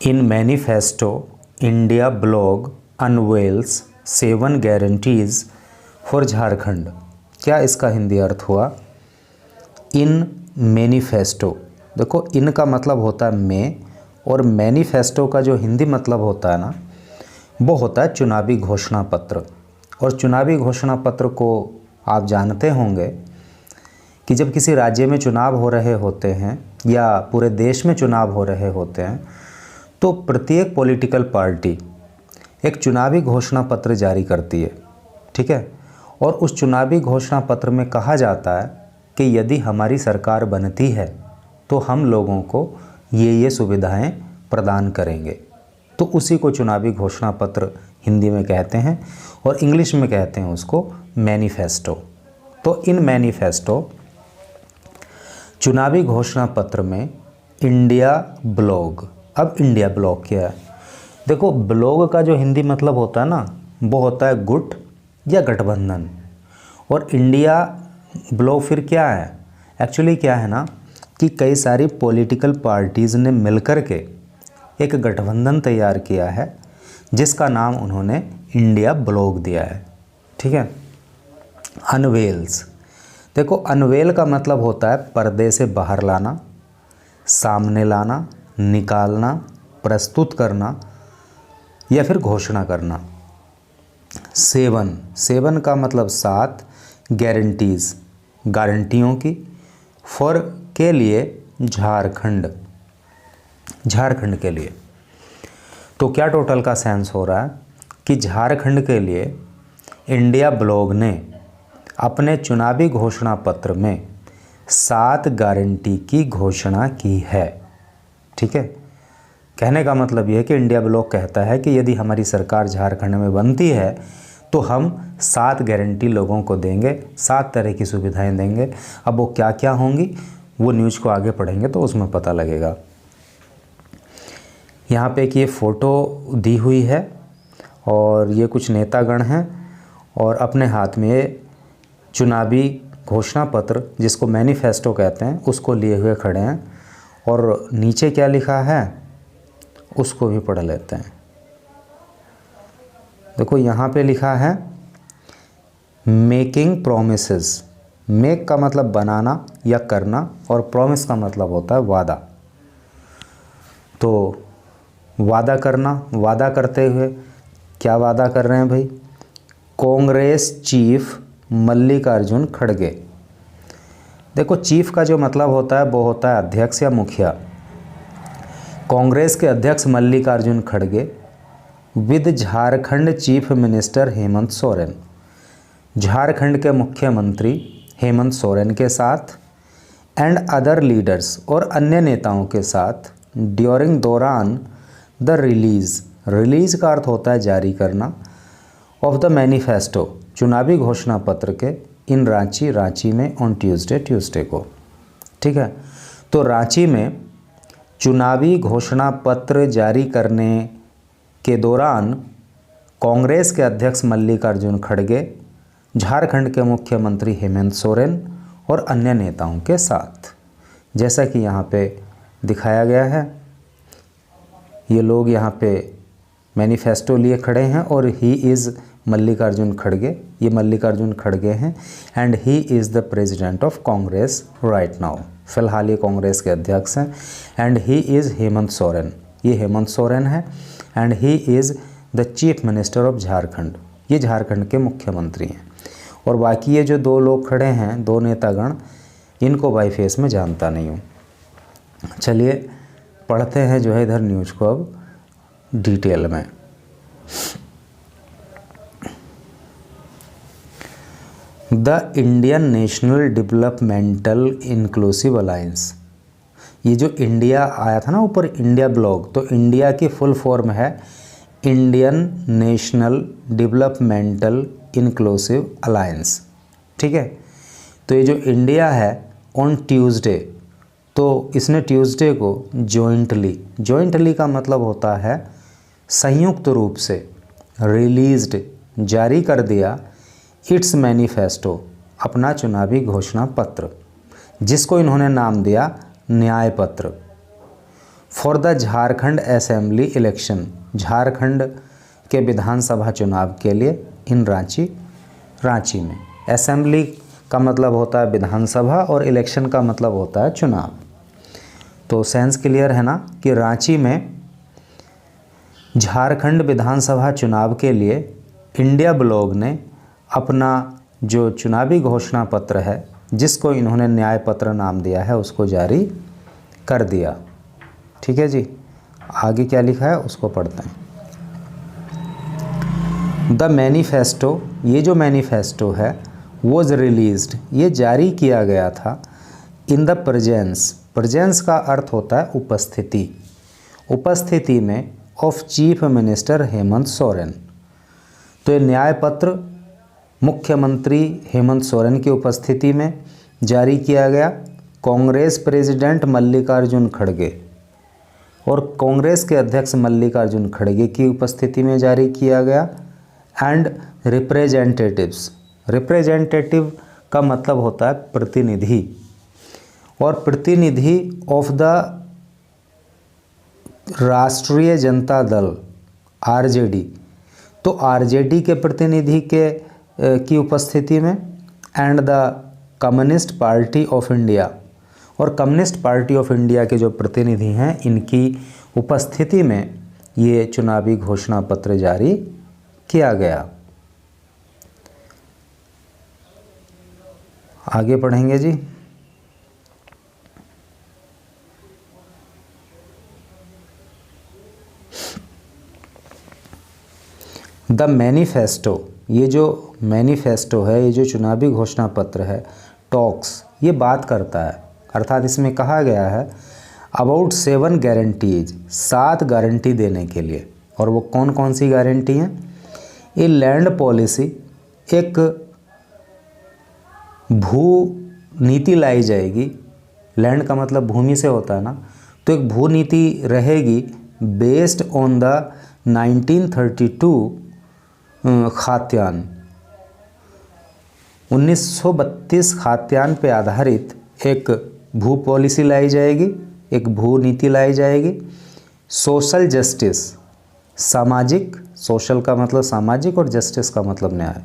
In manifesto India blog unveils 7 guarantees for Jharkhand. क्या इसका हिंदी अर्थ हुआ? इन मैनिफेस्टो, देखो इन का मतलब होता है में, और मैनिफेस्टो का जो हिंदी मतलब होता है ना, वो होता है चुनावी घोषणा पत्र। और चुनावी घोषणा पत्र को आप जानते होंगे कि जब किसी राज्य में चुनाव हो रहे होते हैं या पूरे देश में चुनाव हो रहे होते हैं तो प्रत्येक पॉलिटिकल पार्टी एक चुनावी घोषणा पत्र जारी करती है, ठीक है। और उस चुनावी घोषणा पत्र में कहा जाता है कि यदि हमारी सरकार बनती है तो हम लोगों को ये सुविधाएं प्रदान करेंगे। तो उसी को चुनावी घोषणा पत्र हिंदी में कहते हैं और इंग्लिश में कहते हैं उसको मैनिफेस्टो। तो इन मैनिफेस्टो चुनावी घोषणा पत्र में इंडिया ब्लॉग, अब इंडिया ब्लॉग क्या है? देखो ब्लॉग का जो हिंदी मतलब होता है ना, वो होता है गुट या गठबंधन। और इंडिया ब्लॉग फिर क्या है? एक्चुअली क्या है ना कि कई सारी पॉलिटिकल पार्टीज़ ने मिलकर के एक गठबंधन तैयार किया है जिसका नाम उन्होंने इंडिया ब्लॉग दिया है, ठीक है। अनवेल्स, देखो अनवेल का मतलब होता है पर्दे से बाहर लाना, सामने लाना, निकालना, प्रस्तुत करना या फिर घोषणा करना। 7 का मतलब 7, गारंटीज़ गारंटियों की, फॉर के लिए, झारखंड के लिए। तो क्या टोटल का सेंस हो रहा है कि झारखंड के लिए इंडिया ब्लॉग ने अपने चुनावी घोषणा पत्र में 7 गारंटी की घोषणा की है, ठीक है। कहने का मतलब यह है कि इंडिया ब्लॉग कहता है कि यदि हमारी सरकार झारखंड में बनती है तो हम 7 गारंटी लोगों को देंगे, 7 तरह की सुविधाएं देंगे। अब वो क्या क्या होंगी वो न्यूज़ को आगे पढ़ेंगे तो उसमें पता लगेगा। यहाँ पे एक ये फ़ोटो दी हुई है और ये कुछ नेतागण हैं और अपने हाथ में चुनावी घोषणा पत्र जिसको मैनिफेस्टो कहते हैं उसको लिए हुए खड़े हैं। और नीचे क्या लिखा है उसको भी पढ़ लेते हैं। देखो यहाँ पे लिखा है मेकिंग प्रोमिसेस। मेक का मतलब बनाना या करना और प्रॉमिस का मतलब होता है वादा। तो वादा करना, वादा करते हुए क्या वादा कर रहे हैं भाई? कांग्रेस चीफ मल्लिकार्जुन खड़गे। देखो चीफ का जो मतलब होता है वो होता है अध्यक्ष या मुखिया। कांग्रेस के अध्यक्ष मल्लिकार्जुन खड़गे with Jharkhand chief minister Hemant Soren, Jharkhand के मुख्यमंत्री हेमंत सोरेन के साथ, एंड अदर लीडर्स और अन्य नेताओं के साथ, ड्यूरिंग दौरान द रिलीज़ का अर्थ होता है जारी करना, ऑफ द मैनिफेस्टो चुनावी घोषणा पत्र के, इन रांची में ऑन ट्यूसडे को, ठीक है। तो रांची में चुनावी घोषणा पत्र जारी करने के दौरान कांग्रेस के अध्यक्ष मल्लिकार्जुन खड़गे, झारखंड के मुख्यमंत्री हेमंत सोरेन और अन्य नेताओं के साथ, जैसा कि यहाँ पे दिखाया गया है। ये लोग यहाँ पे मैनिफेस्टो लिए खड़े हैं और ही इज़ मल्लिकार्जुन खड़गे, ये मल्लिकार्जुन खड़गे हैं and he is the president of Congress right now. फिलहाल ये कांग्रेस के अध्यक्ष हैं। And he is Hemant Soren, ये हेमंत सोरेन है। And he is the chief minister of Jharkhand, ये झारखंड के मुख्यमंत्री हैं। और बाकी ये जो 2 लोग खड़े हैं, 2 नेतागण, इनको बाई फेस में जानता नहीं हूँ। चलिए पढ़ते हैं जो है इधर न्यूज़ को अब डिटेल में। The Indian national developmental inclusive alliance, ये जो इंडिया आया था ना ऊपर इंडिया ब्लॉग, तो इंडिया की फुल फॉर्म है Indian national developmental inclusive alliance, ठीक है। तो ये जो इंडिया है ऑन ट्यूसडे, तो इसने ट्यूसडे को जॉइंटली का मतलब होता है संयुक्त रूप से, रिलीज्ड जारी कर दिया, इट्स मैनिफेस्टो अपना चुनावी घोषणा पत्र, जिसको इन्होंने नाम दिया न्याय पत्र, for the Jharkhand assembly election, Jharkhand के विधानसभा चुनाव के लिए इन रांची में। असेंबली का मतलब होता है विधानसभा और इलेक्शन का मतलब होता है चुनाव। तो सेंस क्लियर है ना कि रांची में झारखंड विधानसभा चुनाव के लिए इंडिया ब्लॉग ने अपना जो चुनावी घोषणा पत्र है, जिसको इन्होंने न्याय पत्र नाम दिया है, उसको जारी कर दिया। ठीक है जी, आगे क्या लिखा है उसको पढ़ते हैं। द मैनिफेस्टो, ये जो मैनिफेस्टो है वॉज रिलीज्ड, ये जारी किया गया था इन द प्रेजेंस, प्रेजेंस का अर्थ होता है उपस्थिति, उपस्थिति में of chief minister Hemant Soren. तो ये न्याय पत्र मुख्यमंत्री हेमंत सोरेन की उपस्थिति में जारी किया गया, कांग्रेस प्रेसिडेंट मल्लिकार्जुन खड़गे और कांग्रेस के अध्यक्ष मल्लिकार्जुन खड़गे की उपस्थिति में जारी किया गया। एंड रिप्रेजेंटेटिव्स, रिप्रेजेंटेटिव का मतलब होता है प्रतिनिधि, और प्रतिनिधि ऑफ द राष्ट्रीय जनता दल आरजेडी, तो आरजेडी के प्रतिनिधि की उपस्थिति में। And the communist party of India, और कम्युनिस्ट पार्टी ऑफ इंडिया के जो प्रतिनिधि हैं इनकी उपस्थिति में ये चुनावी घोषणा पत्र जारी किया गया। आगे पढ़ेंगे जी। द मैनिफेस्टो, ये जो मैनिफेस्टो है, ये जो चुनावी घोषणा पत्र है, टॉक्स, ये बात करता है, अर्थात इसमें कहा गया है अबाउट 7 गारंटीज, 7 गारंटी देने के लिए। और वो कौन कौन सी गारंटी हैं? ये लैंड पॉलिसी, एक भू नीति लाई जाएगी, लैंड का मतलब भूमि से होता है ना, तो एक भू नीति रहेगी बेस्ड ऑन द 1932 खात्यान, 1932 खात्यान पे आधारित एक भू पॉलिसी लाई जाएगी, एक भू नीति लाई जाएगी। सोशल जस्टिस, सामाजिक, सोशल का मतलब सामाजिक और जस्टिस का मतलब न्याय,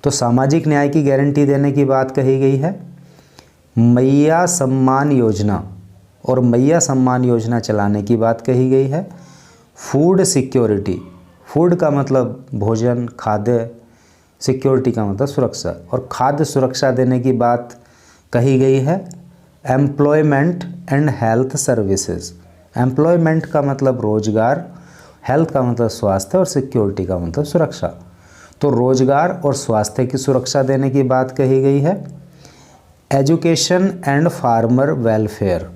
तो सामाजिक न्याय की गारंटी देने की बात कही गई है। मैया सम्मान योजना, और मैया सम्मान योजना चलाने की बात कही गई है। फूड सिक्योरिटी, फूड का मतलब भोजन, खाद्य, सिक्योरिटी का मतलब सुरक्षा, और खाद्य सुरक्षा देने की बात कही गई है। Employment and health services, employment का मतलब रोजगार, हेल्थ का मतलब स्वास्थ्य और सिक्योरिटी का मतलब सुरक्षा, तो रोजगार और स्वास्थ्य की सुरक्षा देने की बात कही गई है। Education and farmer welfare,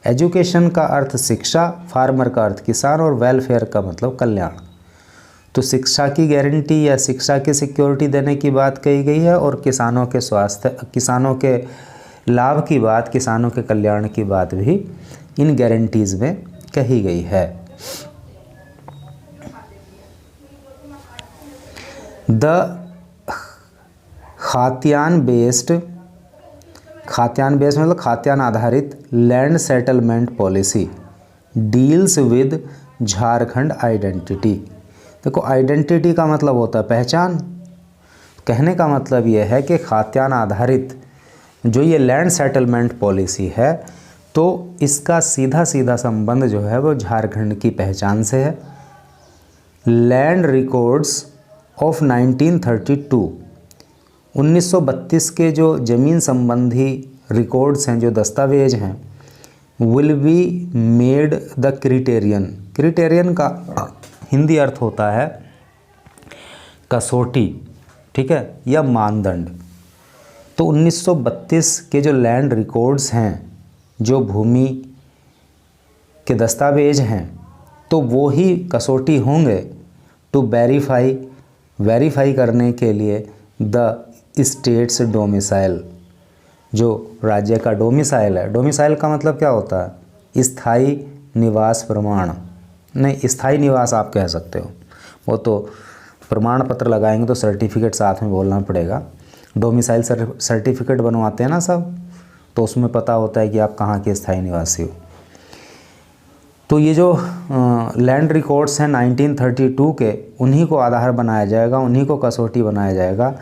education का अर्थ शिक्षा, फार्मर का अर्थ किसान और वेलफेयर का मतलब कल्याण, तो शिक्षा की गारंटी या शिक्षा की सिक्योरिटी देने की बात कही गई है, और किसानों के स्वास्थ्य, किसानों के लाभ की बात, किसानों के कल्याण की बात भी इन गारंटीज़ में कही गई है। द खात्यान बेस्ड, खात्यान बेस्ड मतलब खात्यान आधारित land settlement policy deals with Jharkhand identity. देखो, आइडेंटिटी का मतलब होता है पहचान, कहने का मतलब ये है कि खात्यान आधारित जो ये लैंड सेटलमेंट पॉलिसी है, तो इसका सीधा सीधा संबंध जो है वो झारखंड की पहचान से है। लैंड रिकॉर्ड्स ऑफ 1932, 1932 के जो ज़मीन संबंधी रिकॉर्ड्स हैं, जो दस्तावेज हैं, will be made the criterion, criterion का हिंदी अर्थ होता है कसौटी, ठीक है, या मानदंड। तो 1932 के जो लैंड रिकॉर्ड्स हैं, जो भूमि के दस्तावेज हैं, तो वो ही कसौटी होंगे टू वेरीफाई करने के लिए द स्टेट्स डोमिसाइल, जो राज्य का डोमिसाइल है। डोमिसाइल का मतलब क्या होता है? स्थायी निवास प्रमाण, नहीं, स्थायी निवास आप कह सकते हो, वो तो प्रमाण पत्र लगाएंगे तो सर्टिफिकेट साथ में बोलना पड़ेगा। डोमिसाइल सर्टिफिकेट बनवाते हैं ना सब, तो उसमें पता होता है कि आप कहाँ के स्थायी निवासी हो। तो ये जो लैंड रिकॉर्ड्स हैं 1932 के, उन्हीं को आधार बनाया जाएगा, उन्हीं को कसौटी बनाया जाएगा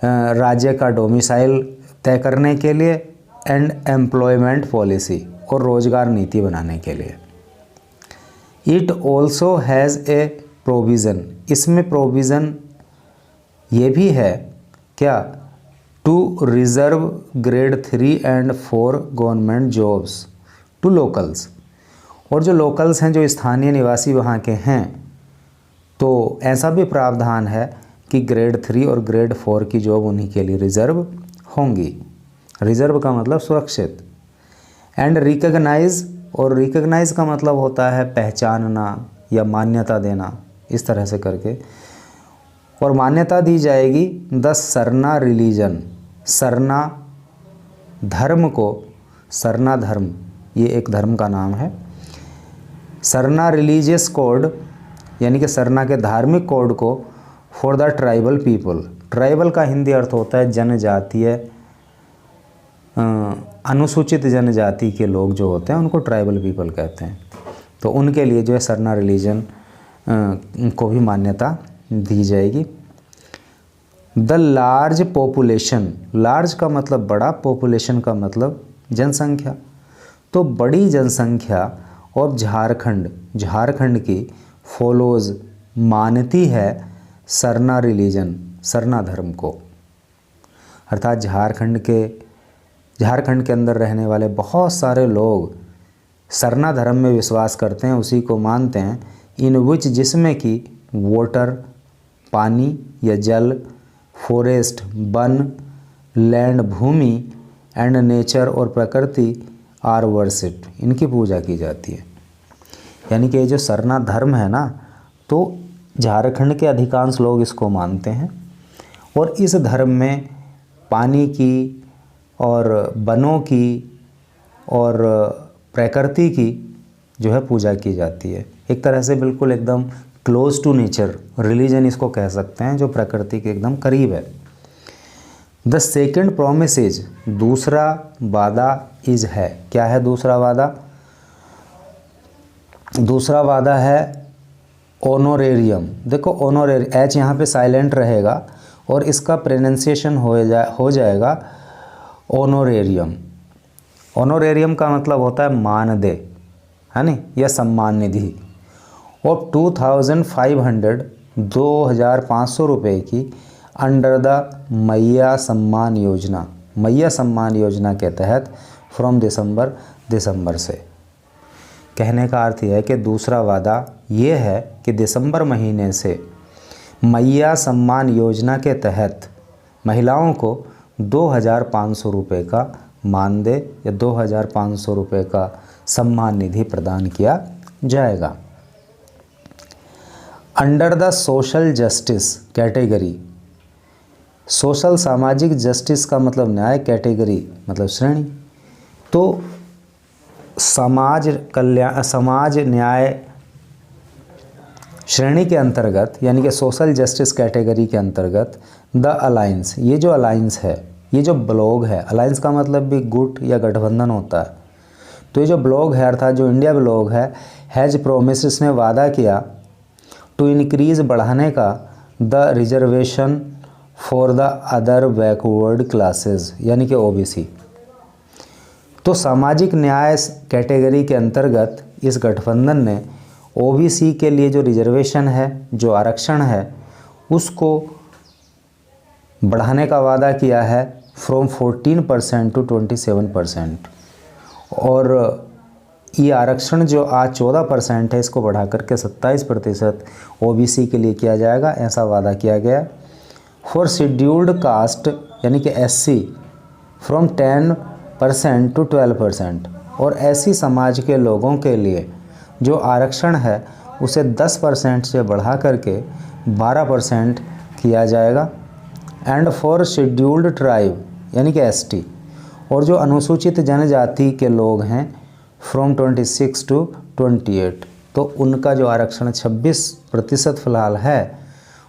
राज्य का डोमिसाइल तय करने के लिए एंड एम्प्लॉयमेंट पॉलिसी और रोजगार नीति बनाने के लिए। It also has a provision, इसमें प्रोविज़न ये भी है क्या, to reserve grade 3 and 4 government jobs to locals, और जो लोकल्स हैं, जो स्थानीय निवासी वहाँ के हैं, तो ऐसा भी प्रावधान है कि ग्रेड 3 और ग्रेड 4 की जॉब उन्हीं के लिए रिज़र्व होंगी। रिज़र्व का मतलब सुरक्षित। एंड रिकग्नाइज, और रिकग्नाइज का मतलब होता है पहचानना या मान्यता देना, इस तरह से करके, और मान्यता दी जाएगी द सरना रिलीजन, सरना धर्म को, सरना धर्म ये एक धर्म का नाम है, सरना रिलीजियस कोड यानी कि सरना के धार्मिक कोड को for the tribal people. Tribal का हिंदी अर्थ होता है जनजातीय, अनुसूचित जनजाति के लोग जो होते हैं उनको ट्राइबल पीपल कहते हैं। तो उनके लिए जो है सरना रिलीजन को भी मान्यता दी जाएगी। द लार्ज पॉपुलेशन, लार्ज का मतलब बड़ा, पॉपुलेशन का मतलब जनसंख्या, तो बड़ी जनसंख्या और झारखंड, झारखंड की फॉलोज मानती है सरना रिलीजन, सरना धर्म को, अर्थात झारखंड के अंदर रहने वाले बहुत सारे लोग सरना धर्म में विश्वास करते हैं, उसी को मानते हैं। इन विच, जिसमें कि वाटर पानी या जल, फॉरेस्ट वन, लैंड भूमि, एंड नेचर और प्रकृति आर वर्शिप्ड, इनकी पूजा की जाती है। यानी कि ये जो सरना धर्म है ना, तो झारखंड के अधिकांश लोग इसको मानते हैं, और इस धर्म में पानी की और वनों की और प्रकृति की जो है पूजा की जाती है। एक तरह से बिल्कुल एकदम क्लोज टू नेचर रिलीजन इसको कह सकते हैं, जो प्रकृति के एकदम करीब है। द सेकेंड प्रॉमिस इज, दूसरा वादा इज है, क्या है दूसरा वादा? दूसरा वादा है ऑनोरेरियम। देखो ऑनोरेरियम, एच यहाँ पे साइलेंट रहेगा और इसका प्रोनाउंसिएशन हो जाएगा ऑनोरेरियम। ऑनोरेरियम का मतलब होता है मानदेय, है नी, या सम्मान निधि। और 2500 रुपये की अंडर द मैया सम्मान योजना, मैया सम्मान योजना के तहत फ्रॉम दिसंबर से। कहने का अर्थ यह है कि दूसरा वादा ये है कि दिसंबर महीने से मैया सम्मान योजना के तहत महिलाओं को 2500 रुपये का मानदेय या 2500 रुपये का सम्मान निधि प्रदान किया जाएगा। Under the social justice category, social सामाजिक जस्टिस का मतलब न्याय, कैटेगरी मतलब श्रेणी, तो समाज कल्याण, समाज न्याय श्रेणी के अंतर्गत यानी कि सोशल जस्टिस कैटेगरी के अंतर्गत द अलायंस, ये जो अलायंस है, ये जो ब्लॉग है, अलायंस का मतलब भी गुट या गठबंधन होता है, तो ये जो ब्लॉग है अर्थात जो इंडिया ब्लॉग है, हैज प्रोमिस, इसने वादा किया टू इंक्रीज, बढ़ाने का, the reservation for the other backward classes यानी कि ओबीसी। तो सामाजिक न्याय कैटेगरी के अंतर्गत इस गठबंधन ने ओबीसी के लिए जो रिजर्वेशन है, जो आरक्षण है, उसको बढ़ाने का वादा किया है फ्रॉम 14% टू 27%। और ये आरक्षण जो आज 14% है, इसको बढ़ा करके 27% ओबीसी के लिए किया जाएगा, ऐसा वादा किया गया। फॉर शेड्यूल्ड कास्ट यानी कि एससी फ्रॉम 10% टू 12%, और ऐसी समाज के लोगों के लिए जो आरक्षण है उसे 10% से बढ़ा करके 12% किया जाएगा। एंड फॉर शेड्यूल्ड ट्राइब यानी कि एसटी, और जो अनुसूचित जनजाति के लोग हैं फ्रॉम 26 टू 28, तो उनका जो आरक्षण 26% फ़िलहाल है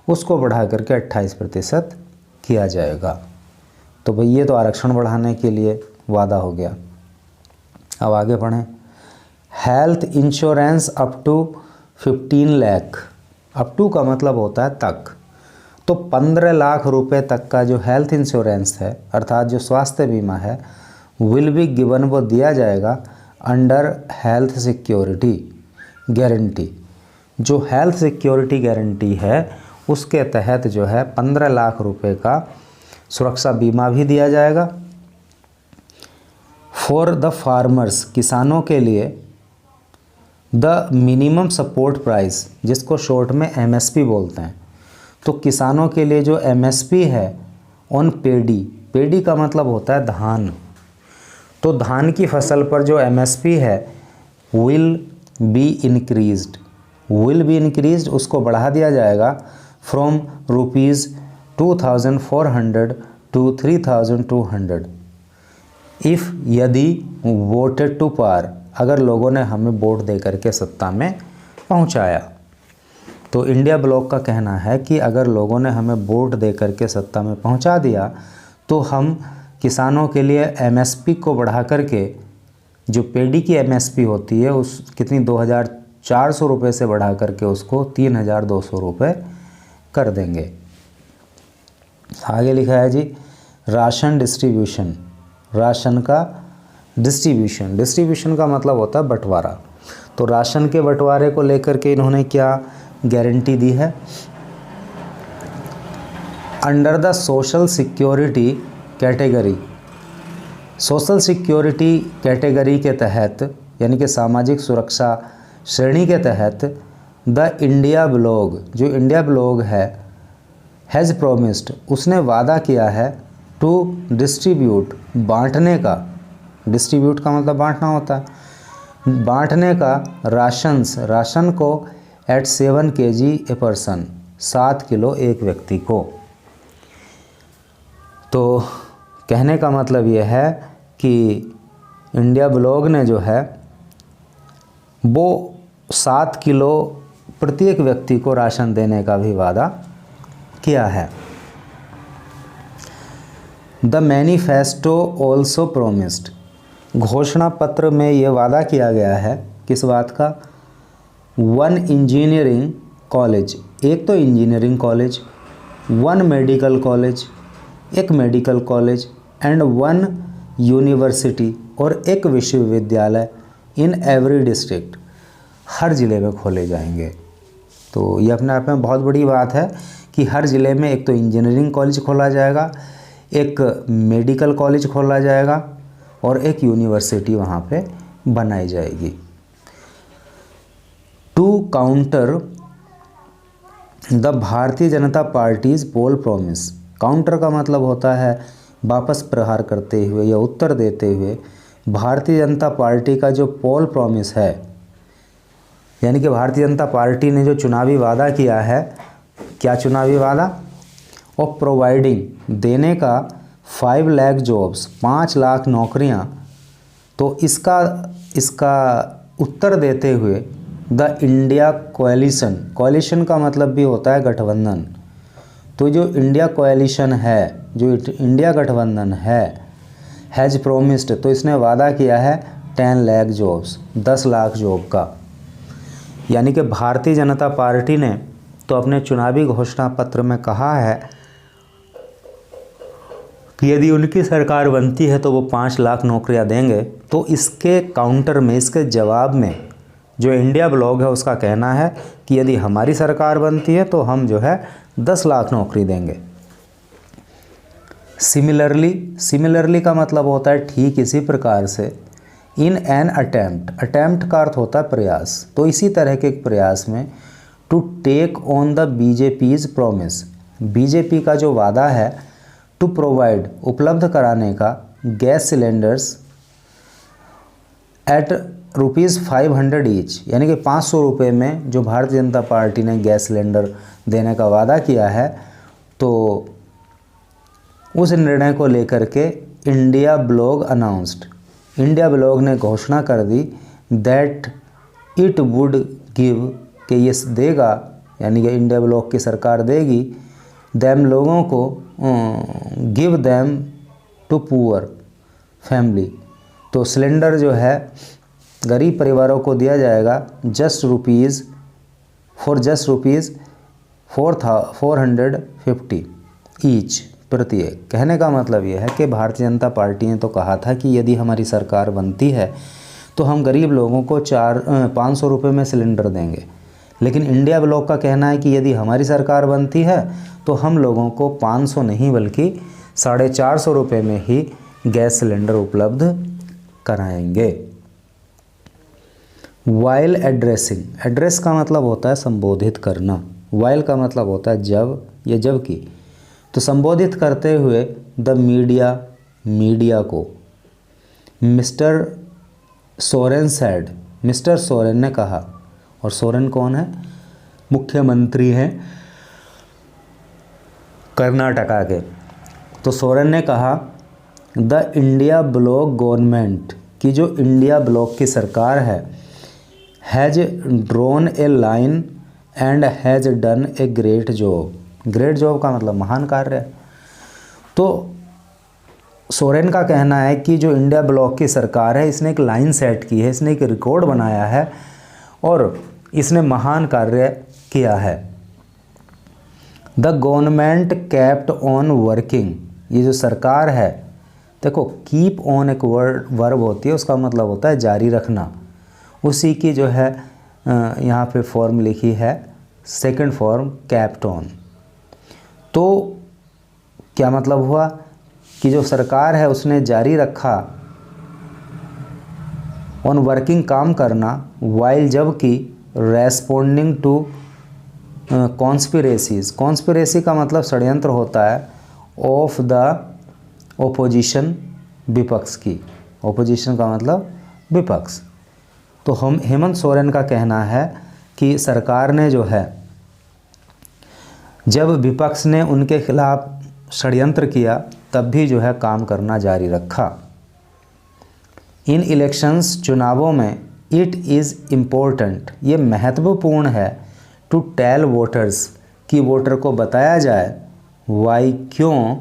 उसको बढ़ा करके 28% किया जाएगा। तो भाई ये तो आरक्षण बढ़ाने के लिए वादा हो गया। अब आगे पढ़ें। Health insurance up to 15 lakh, up to का मतलब होता है तक, तो 15 लाख रुपए तक का जो हेल्थ इंश्योरेंस है अर्थात जो स्वास्थ्य बीमा है विल बी गिवन, वो दिया जाएगा अंडर हेल्थ सिक्योरिटी गारंटी। जो हेल्थ सिक्योरिटी गारंटी है उसके तहत जो है 15 लाख रुपए का सुरक्षा बीमा भी दिया जाएगा। फॉर द फार्मर्स, किसानों के लिए द मिनिमम सपोर्ट प्राइस, जिसको शॉर्ट में एमएसपी बोलते हैं, तो किसानों के लिए जो एमएसपी है ऑन पेडी, पेडी का मतलब होता है धान, तो धान की फसल पर जो एमएसपी है will be increased, will be increased उसको बढ़ा दिया जाएगा फ्रॉम ₹2400 टू 3200 इफ़, यदि वोटेड टू पार, अगर लोगों ने हमें वोट दे करके सत्ता में पहुंचाया। तो इंडिया ब्लॉक का कहना है कि अगर लोगों ने हमें वोट दे करके सत्ता में पहुंचा दिया तो हम किसानों के लिए एमएसपी को बढ़ा करके, जो पेडी की एमएसपी होती है उस कितनी 2400 रुपये से बढ़ा करके उसको 3200 रुपये कर देंगे। आगे लिखा है जी राशन डिस्ट्रीब्यूशन, राशन का डिस्ट्रीब्यूशन, डिस्ट्रीब्यूशन का मतलब होता है बंटवारा, तो राशन के बंटवारे को लेकर के इन्होंने क्या गारंटी दी है, under the social security category, social security category के तहत यानी कि सामाजिक सुरक्षा श्रेणी के तहत द इंडिया ब्लॉग, जो इंडिया ब्लॉग है हैज़ प्रोमिस्ड, उसने वादा किया है टू डिस्ट्रीब्यूट, बांटने का, डिस्ट्रीब्यूट का मतलब बांटना होता है, बांटने का राशंस, राशन को at 7 kg a person, 7 kilo एक व्यक्ति को। तो कहने का मतलब ये है कि इंडिया ब्लॉग ने जो है वो 7 किलो प्रत्येक व्यक्ति को राशन देने का भी वादा किया है। द मैनिफेस्टो ऑल्सो प्रोमिस्ड, घोषणा पत्र में ये वादा किया गया है किस बात का, 1 इंजीनियरिंग कॉलेज, एक तो इंजीनियरिंग कॉलेज, 1 मेडिकल कॉलेज, एक मेडिकल कॉलेज एंड 1 यूनिवर्सिटी, और एक विश्वविद्यालय इन एवरी डिस्ट्रिक्ट, हर ज़िले में खोले जाएंगे। तो ये अपने आप में बहुत बड़ी बात है कि हर ज़िले में एक तो इंजीनियरिंग कॉलेज खोला जाएगा, एक मेडिकल कॉलेज खोला जाएगा और एक यूनिवर्सिटी वहाँ पे बनाई जाएगी। To counter the Bharatiya Janata parties pole promise, counter का मतलब होता है वापस प्रहार करते हुए या उत्तर देते हुए, भारतीय जनता पार्टी का जो पोल प्रॉमिस है, यानी कि भारतीय जनता पार्टी ने जो चुनावी वादा किया है, क्या चुनावी वादा, और प्रोवाइडिंग, देने का 5 लाख जॉब्स, 5 लाख नौकरियां, तो इसका उत्तर देते हुए द इंडिया कोएलिशन, कोएलिशन का मतलब भी होता है गठबंधन, तो जो इंडिया कोएलिशन है, जो इंडिया गठबंधन है, हैज़ प्रोमिस्ड, तो इसने वादा किया है 10 लाख जॉब्स, 10 लाख जॉब का। यानी कि भारतीय जनता पार्टी ने तो अपने चुनावी घोषणा पत्र में कहा है कि यदि उनकी सरकार बनती है तो वो 5 लाख नौकरियां देंगे, तो इसके काउंटर में, इसके जवाब में जो इंडिया ब्लॉग है उसका कहना है कि यदि हमारी सरकार बनती है तो हम जो है 10 लाख नौकरी देंगे। सिमिलरली, सिमिलरली का मतलब होता है ठीक इसी प्रकार से, इन एन अटैम्प्ट, अटैम्प्ट का अर्थ होता है प्रयास, तो इसी तरह के एक प्रयास में to take on the BJP's promise, BJP का जो वादा है टू प्रोवाइड, उपलब्ध कराने का, गैस सिलेंडर्स एट ₹500 ईच, यानी कि 500 रुपये में जो भारतीय जनता पार्टी ने गैस सिलेंडर देने का वादा किया है, तो उस निर्णय को लेकर के India blog announced, India blog ने घोषणा कर दी दैट इट वुड गिव, कि ये देगा, यानी कि इंडिया ब्लॉग की सरकार देगी, दैम लोगों को, give them to poor family, तो सिलेंडर जो है गरीब परिवारों को दिया जाएगा जस्ट रुपीज़ 450 ईच प्रत्येक। कहने का मतलब ये है कि भारतीय जनता पार्टी ने तो कहा था कि यदि हमारी सरकार बनती है तो हम गरीब लोगों को 500 रुपये में सिलेंडर देंगे, लेकिन इंडिया ब्लॉक का कहना है कि यदि हमारी सरकार बनती है तो हम लोगों को 500 नहीं बल्कि 450 रुपये में ही गैस सिलेंडर उपलब्ध कराएंगे। वाइल एड्रेसिंग, एड्रेस का मतलब होता है संबोधित करना, वाइल का मतलब होता है जब या जबकि। तो संबोधित करते हुए द मीडिया को mister Soren sad, mister Soren ने कहा, और सोरेन कौन है? मुख्यमंत्री हैं कर्नाटका के। तो सोरेन ने कहा द इंडिया ब्लॉक गवर्नमेंट, की जो इंडिया ब्लॉक की सरकार है, has drawn A line and has done a great job. Great job का मतलब महान कार्य। तो सोरेन का कहना है कि जो इंडिया ब्लॉक की सरकार है इसने एक लाइन सेट की है, इसने एक रिकॉर्ड बनाया है और इसने महान कार्य किया है। The government kept on working, ये जो सरकार है, देखो कीप ऑन एक वर्ब होती है, उसका मतलब होता है जारी रखना। उसी की जो है यहाँ पे फॉर्म लिखी है, सेकंड फॉर्म केप्ट ऑन। तो क्या मतलब हुआ कि जो सरकार है उसने जारी रखा ऑन वर्किंग, काम करना, वाइल जबकि, रेस्पोंडिंग टू कॉन्स्पिरेसीज। कॉन्स्पिरेसी का मतलब षड्यंत्र होता है, ऑफ द ओपोजिशन, विपक्ष की। ओपोजिशन का मतलब विपक्ष। तो हम हेमंत सोरेन का कहना है कि सरकार ने जो है जब विपक्ष ने उनके खिलाफ षड्यंत्र किया तब भी जो है काम करना जारी रखा। इन इलेक्शंस, चुनावों में, इट इज़ इम्पोर्टेंट, ये महत्वपूर्ण है, टू टेल वोटर्स, कि वोटर को बताया जाए, वाई, क्यों,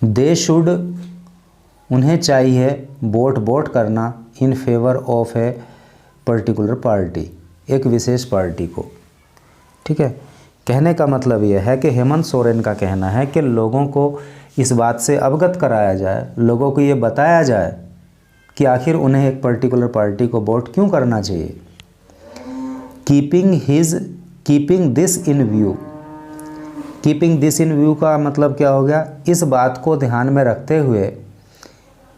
दे शुड, उन्हें चाहिए, वोट करना, in favour of a particular party, एक विशेष पार्टी को। ठीक है, कहने का मतलब यह है कि हेमंत सोरेन का कहना है कि लोगों को इस बात से अवगत कराया जाए, लोगों को ये बताया जाए कि आखिर उन्हें एक पर्टिकुलर पार्टी को वोट क्यों करना चाहिए। Keeping this in view, keeping this in view का मतलब क्या हो गया? इस बात को ध्यान में रखते हुए,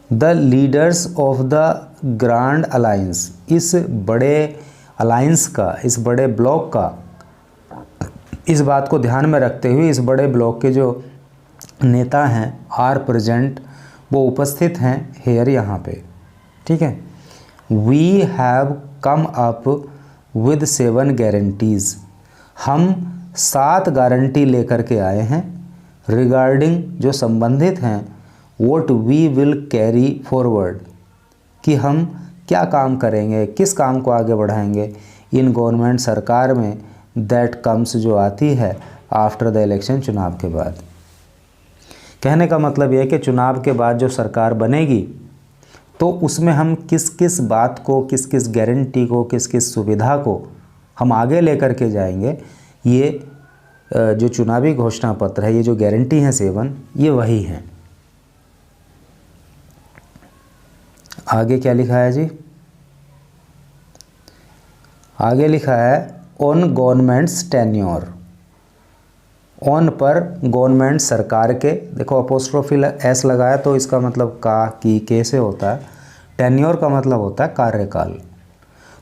the leaders of the grand alliance, इस बड़े अलायंस का, इस बड़े ब्लॉक का, इस बात को ध्यान में रखते हुए इस बड़े ब्लॉक के जो नेता हैं, आर प्रेजेंट, वो उपस्थित हैं हेयर, यहाँ पे। ठीक है, we have come up with 7 guarantees, हम 7 गारंटी लेकर के आए हैं, रिगार्डिंग, जो संबंधित हैं, what we will carry forward, कि हम क्या काम करेंगे, किस काम को आगे बढ़ाएंगे, इन गवर्नमेंट, सरकार में, दैट कम्स, जो आती है, आफ्टर द इलेक्शन, चुनाव के बाद। कहने का मतलब यह है कि चुनाव के बाद जो सरकार बनेगी तो उसमें हम किस किस बात को, किस किस गारंटी को, किस किस सुविधा को हम आगे लेकर के जाएंगे, ये जो चुनावी घोषणा पत्र है, ये जो गारंटी हैं 7, ये वही हैं। आगे क्या लिखा है जी? आगे लिखा है ऑन गवर्नमेंट्स टेन्योर, ऑन पर गवर्नमेंट, सरकार के, देखो अपोस्ट्रोफी एस लगाया तो इसका मतलब का, की, के से होता है। टेन्योर का मतलब होता है कार्यकाल।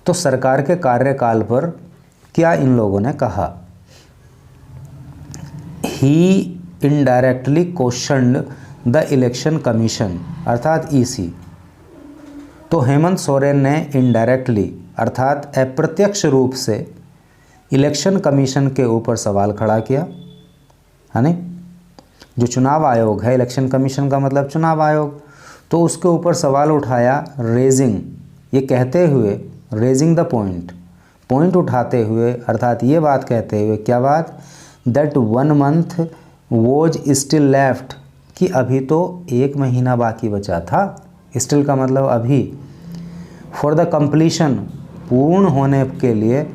तो सरकार के कार्यकाल पर क्या इन लोगों ने कहा? He indirectly questioned the election commission, अर्थात ईसी। तो हेमंत सोरेन ने इनडायरेक्टली, अर्थात अप्रत्यक्ष रूप से, इलेक्शन कमीशन के ऊपर सवाल खड़ा किया, है नहीं? जो चुनाव आयोग है, इलेक्शन कमीशन का मतलब चुनाव आयोग, तो उसके ऊपर सवाल उठाया, रेजिंग, ये कहते हुए, रेजिंग द पॉइंट उठाते हुए, अर्थात ये बात कहते हुए, क्या बात? That 1 month was still left, कि अभी तो 1 महीना बाकी बचा था स्टिल का मतलब अभी, फॉर द कंप्लीशन पूर्ण होने के लिए,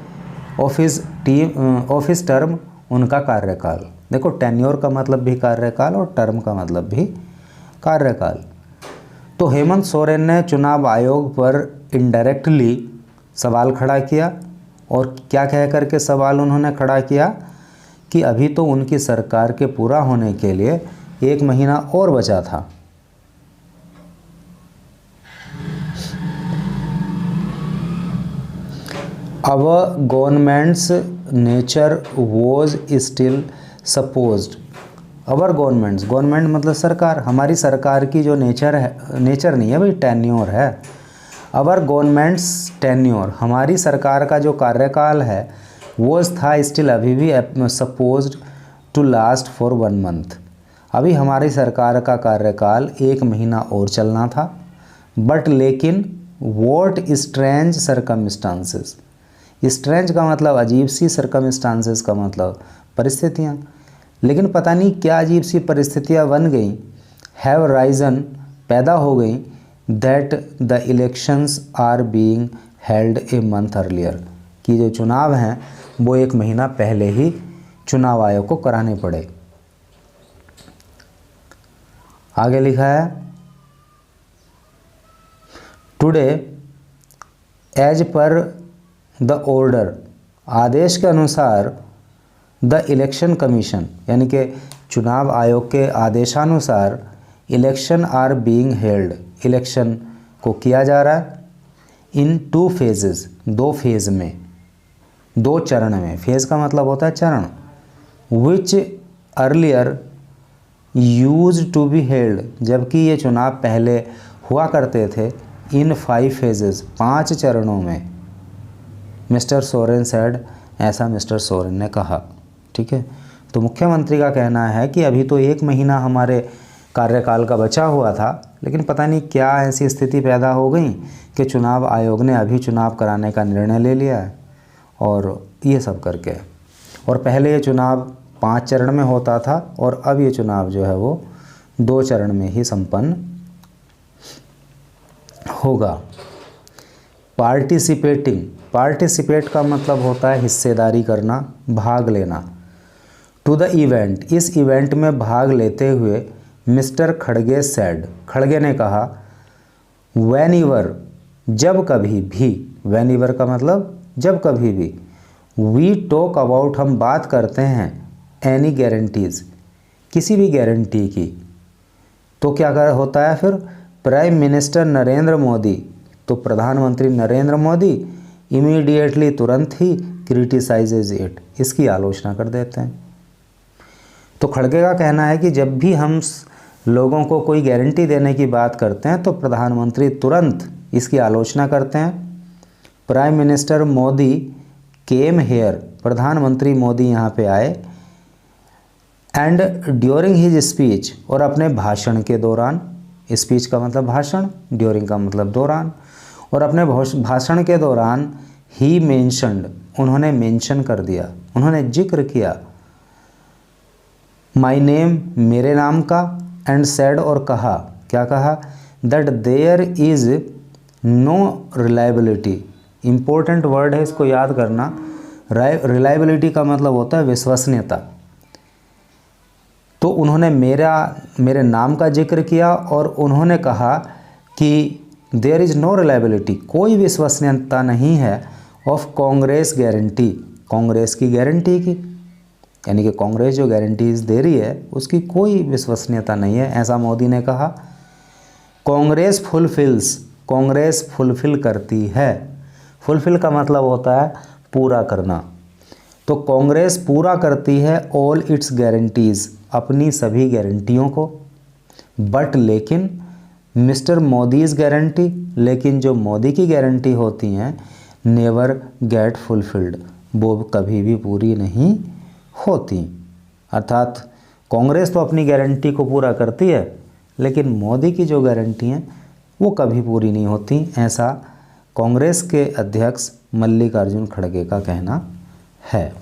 ऑफिस टर्म उनका कार्यकाल। देखो टेन्योर का मतलब भी कार्यकाल और टर्म का मतलब भी कार्यकाल। तो हेमंत सोरेन ने चुनाव आयोग पर इनडायरेक्टली सवाल खड़ा किया, और क्या कह करके सवाल उन्होंने खड़ा किया कि अभी तो उनकी सरकार के पूरा होने के लिए 1 महीना और बचा था। Our government's nature was still supposed। Our government मतलब सरकार, हमारी सरकार की जो नेचर है, नेचर नहीं है भाई, टेन्योर है। अवर गवर्नमेंट्स टेन्योर, हमारी सरकार का जो कार्यकाल है वो था स्टिल अभी भी supposed to last for 1 month. अभी हमारी सरकार का कार्यकाल 1 महीना और चलना था। बट लेकिन वॉट स्ट्रेंज सर्कमस्टांसेस, स्ट्रेंज का मतलब अजीब सी, सर्कमस्टांसेस का मतलब परिस्थितियाँ, लेकिन पता नहीं क्या अजीब सी परिस्थितियाँ बन गई, हैव राइजन पैदा हो गई, that the elections are being held a month earlier, कि जो चुनाव हैं वो 1 महीना पहले ही चुनाव आयोग को कराने पड़े। आगे लिखा है today as per the order, आदेश के अनुसार, द इलेक्शन कमीशन यानी कि चुनाव आयोग के आदेशानुसार, election are being held, election को किया जा रहा है, इन 2 फेजेस, 2 फेज में, 2 चरण में। फेज का मतलब होता है चरण। Which earlier used to be held, जबकि ये चुनाव पहले हुआ करते थे इन 5 फेजेस, 5 चरणों में। मिस्टर सोरेन सेड, ऐसा मिस्टर सोरेन ने कहा। ठीक है, तो मुख्यमंत्री का कहना है कि अभी तो 1 महीना हमारे कार्यकाल का बचा हुआ था, लेकिन पता नहीं क्या ऐसी स्थिति पैदा हो गई कि चुनाव आयोग ने अभी चुनाव कराने का निर्णय ले लिया है, और ये सब करके, और पहले ये चुनाव 5 चरण में होता था और अब ये चुनाव जो है वो 2 चरण में ही संपन्न होगा। पार्टिसिपेटिंग, पार्टिसिपेट का मतलब होता है हिस्सेदारी करना, भाग लेना। टू द इवेंट, इस इवेंट में भाग लेते हुए मिस्टर खड़गे सेड, खड़गे ने कहा, व्हेनेवर, जब कभी भी, व्हेनेवर का मतलब जब कभी भी, वी टॉक अबाउट, हम बात करते हैं, एनी गारंटीज़, किसी भी गारंटी की, तो क्या कर होता है फिर, प्राइम मिनिस्टर नरेंद्र मोदी, तो प्रधानमंत्री नरेंद्र मोदी इमीडिएटली, तुरंत ही, क्रिटिसाइजेज इट, इसकी आलोचना कर देते हैं। तो खड़गे का कहना है कि जब भी हम लोगों को कोई गारंटी देने की बात करते हैं तो प्रधानमंत्री तुरंत इसकी आलोचना करते हैं। Prime minister Modi came here, प्रधानमंत्री मोदी यहाँ पे आए, एंड ड्यूरिंग हिज स्पीच, और अपने भाषण के दौरान, स्पीच का मतलब भाषण, ड्यूरिंग का मतलब दौरान, और अपने भाषण के दौरान ही मेंशन्ड, उन्होंने मेंशन कर दिया, उन्होंने जिक्र किया, माई नेम, मेरे नाम का, एंड सेड, और कहा, क्या कहा, that there is no reliability, important word है, इसको याद करना। रिलायबिलिटी का मतलब होता है विश्वसनीयता। तो उन्होंने मेरे नाम का जिक्र किया और उन्होंने कहा कि देयर इज़ नो रिलायबिलिटी, कोई विश्वसनीयता नहीं है, ऑफ कांग्रेस गारंटी, कांग्रेस की गारंटी की, यानी कि कांग्रेस जो गारंटीज दे रही है उसकी कोई विश्वसनीयता नहीं है, ऐसा मोदी ने कहा। कांग्रेस फुलफिल्स, कांग्रेस फुलफिल करती है, फुलफिल का मतलब होता है पूरा करना, तो कांग्रेस पूरा करती है ऑल इट्स गारंटीज़, अपनी सभी गारंटियों को। बट लेकिन मिस्टर मोदीज़ गारंटी, लेकिन जो मोदी की गारंटी होती हैं, नेवर गेट फुलफिल्ड, वो कभी भी पूरी नहीं होती। अर्थात कांग्रेस तो अपनी गारंटी को पूरा करती है, लेकिन मोदी की जो गारंटी हैं वो कभी पूरी नहीं होती, ऐसा कांग्रेस के अध्यक्ष मल्लिकार्जुन खड़गे का कहना है।